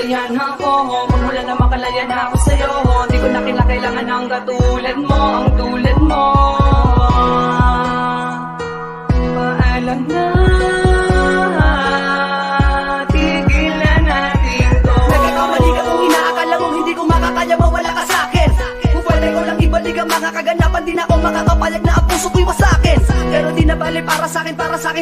masaya na ako. Magmula na makalaya na ako sa'yo. Di ko na kinakailangan ang katulad mo, ang tulad mo. Paalam na, tigil na natin to. Nagkakamali ka kung inaakala mong hindi ko makakaya, mawala ka sa'kin. Kung pwede ko lang ibalik ang mga kaganapan, di na ako makakapayag na ang puso ko'y wasakin. Pero di na bali para sa'kin,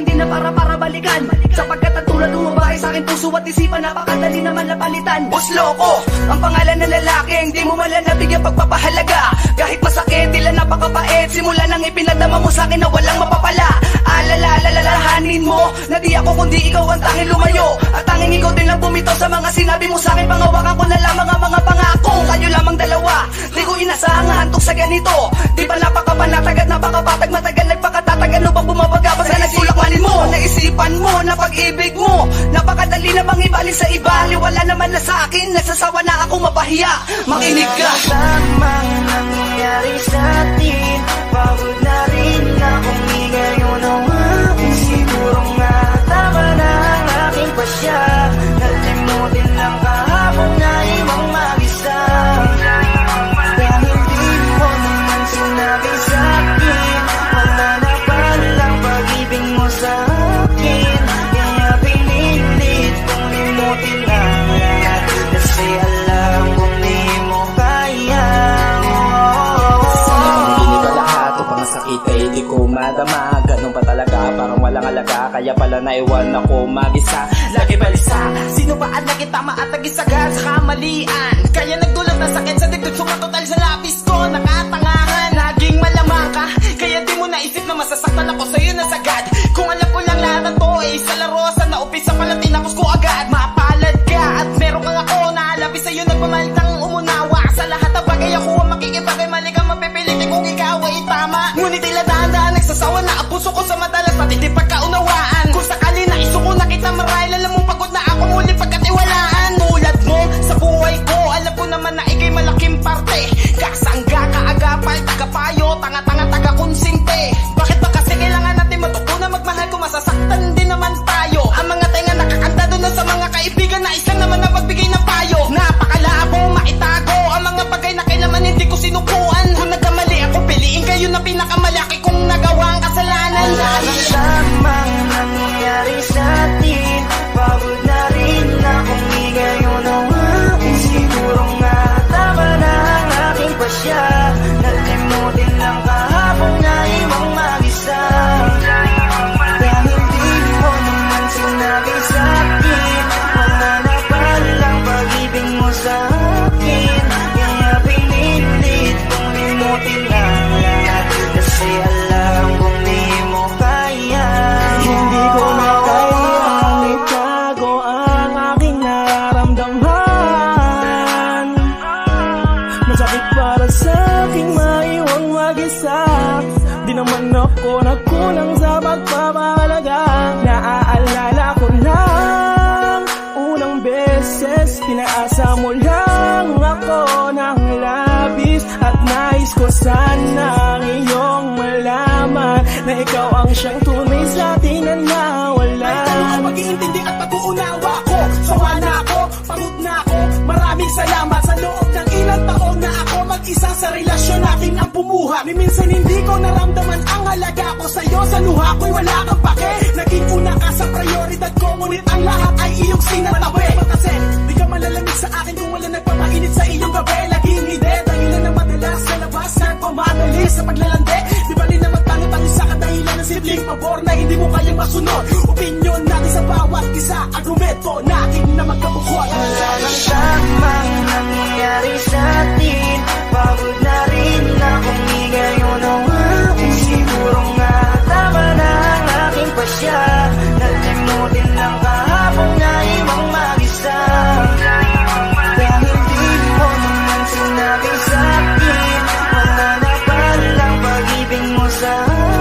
di na para balikan. Sapagkat ang tulad ng babae sa'kin, puso at isipan, napakadali naman na palitan. Buslo ko, ang pangalan ng lalaking di mo malan nabigyan pagpapahalaga. Kahit masakit, tila napakapait, simula nang ipinadama mo sa'kin na walang mapapala. Alalahanin mo na di ako kundi ikaw ang tanging lumayo, at tanging ikaw din lang bumitaw sa mga sinabi mo sa'kin. Pangawakan ko na lamang ang mga pangako, kayo lamang dalawa. Di ko inasahan nga hantok sa ganito. Di ba napakapanatag at napakapatag, matagal nagpakatatag, ano bang bumabagabas na nagsulakmanin mo? Naisipan mo na pag-ibig mo, napakadali na bang ibalik sa iba? Wala naman na sa akin, nagsasawa na ako mapahiya. Makinig ka. Tamang nangyayari sa atin, pagod na rin akong ngayon ang akin. Siguro nga tama na ang aking pasya, nalimutin lang kahapon na ibang mag-isa. Dahil di mo naman sinabi sa akin, mananapal lang pag-ibig mo sa akin. Kaya pinilit kong limutin lang lahat, kasi alam kong di mo kaya. Hindi ka lahat o pangasakit ay di ko madama. Ganun pa talaga, parang walang alaga, kaya pala naiwan ako mag-isa. Lagi balisa, sino ba ang nagitama at nagisagad sa kamalian? Kaya nagdulot na sakit sa digdod, sumatotal sa lapis ko, nakatangahan. Laging malamang ka, kaya di mo naisip na masasaktan ako sa'yo na sagad. Kung alam ko lang lahat ng to ay sa laro, sa naupisa pala tinapos ko agad. Mapalad ka at meron kang ako na alabi sa'yo, nagpamalitang umunawa. Sa lahat ng bagay ako ang makikipagay, mali kang mapipilitin kung ikaw ay tama. Ngunit tila dahan-dahan nagsasawa na ang puso ko sa madalas, pati di pagkaunawaan. Kung sakali na isuko na kita marahil, alam mo pagod na ako muli pagkatiwalaan. Tulad mo sa buhay ko, alam ko naman na ikay malaking parte. Kasangga, kaagapay, tagapayo, tanga-tanga, taga-konsinte. Bakit ba kasi kailangan natin matuto na magmahal kung masasaktan din naman tayo? Ang mga tenga nakakanta doon na sa mga kaibigan na isang naman na magbigay ng payo. Napakalabo, maitago ang mga bagay na kailangan hindi ko sinukuan. Kung nagkamali ako, piliin kayo na pinakamalaki kong nagawa ang kasalanan. Tamang nangyayari sa atin, pagod na rin akong ngayon ang akin. Siguro nga tama na ang aking pasya, nalimutin lang kahapon na ibang mag-isa. Dahil di mo naman sinabi sa akin, mananapal lang pag-ibig mo sa akin. Kaya pinilit kong limutin lang lahat, kasi alam kong di mo kaya. Hindi ko na kayang itago ang aking nararamdaman. Masakit para sa aking maiwang mag-isa. Di naman ako nagkulang sa pagpapahalaga. Naaalala ko lang unang beses, pinaasa mo lang ako ng labis. At nais ko sanang iyong malaman na ikaw ang siyang tunay sa atin na nawala. May tanong ang pag-iintindi at pag-uunawa ko. Sawa na ako, pagod na ako. Maraming salamat sa loob ng ilang taon na ako mag-isa sa relasyon natin ang bumuha. Minsan hindi ko naramdaman ang halaga ko sa'yo. Sa luha ko'y wala kang pake. Naging una ka sa prioridad ko, ngunit ang lahat ay iyong sinatabi. Kasi di ka malalamig sa akin kung wala nagpapainit sa iyong gabi. Laging hindi, dahilan na madalas sa labas nagpamadali sa paglalande. Di ba rin naman tangi-tangi sa kadahilan ng simpleng pabor na hindi mo kayang masunod. Opinyon natin sa bawat isa, argumento natin na magkabukod. Wala lang tamang nangyayari sa atin, pagod na rin akong ngayon ang akin. Siguro nga tama na ang aking pasya, nalimutin lang kahapon na ibang mag-isa. Dahil di mo naman sinabi sa akin, mananapal lang pag-ibig mo sa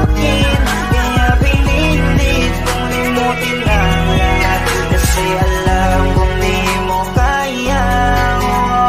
akin. Kaya pinilit kong limutin lang lahat, kasi alam kong di mo kaya.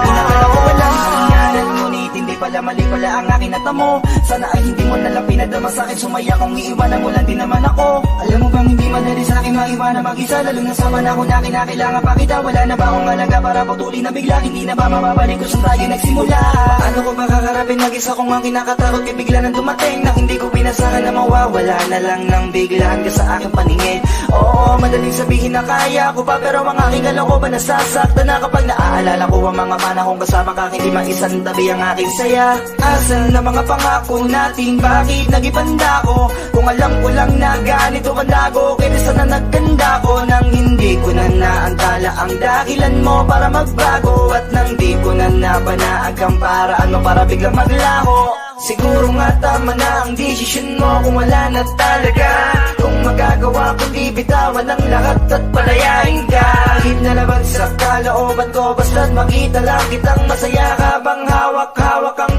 Pinakala ko walang sinyalan, ngunit hindi pala mali pala ang aking natamo. Sana ay hindi mo nalang pinadama sa'kin, sumaya kung iiwanan mo lang din naman ako. Alam mo bang hindi madali sa'kin maiwanan mag-isa, lalo na sa manahon na kinakailangan pa kita. Wala na ba akong alaga para putulin na bigla, hindi na ba mababalik kung saan tayo nagsimula? Ano ko ba kakarapin mag-isa kung ang kinakatakot kay bigla nang dumating na hindi ko pinasahan na mawawala na lang ng biglaan ka sa aking paningin. Oo, madaling sabihin na kaya ko pa, pero ang aking alam ko ba nasasaktan na kapag naaalala ko ang mga panahong kasama ka, hindi maisang tabi ang aking saya. Asan na mga pangako natin, bakit nagipanda ko? Kung alam ko lang na ganito kandago, kaya sana nagkanda ko nang hindi ko na naantala ang dahilan mo para magbago, at nang di ko na nabanaan kang paraan mo para biglang maglaho. Siguro nga tama na ang desisyon mo kung wala na talaga, kung magagawa kundi bitawan ang lahat at palayain ka. Kahit nalabag sa kalooban ko, basta't makita lang kitang masaya ka bang hawak-hawak ang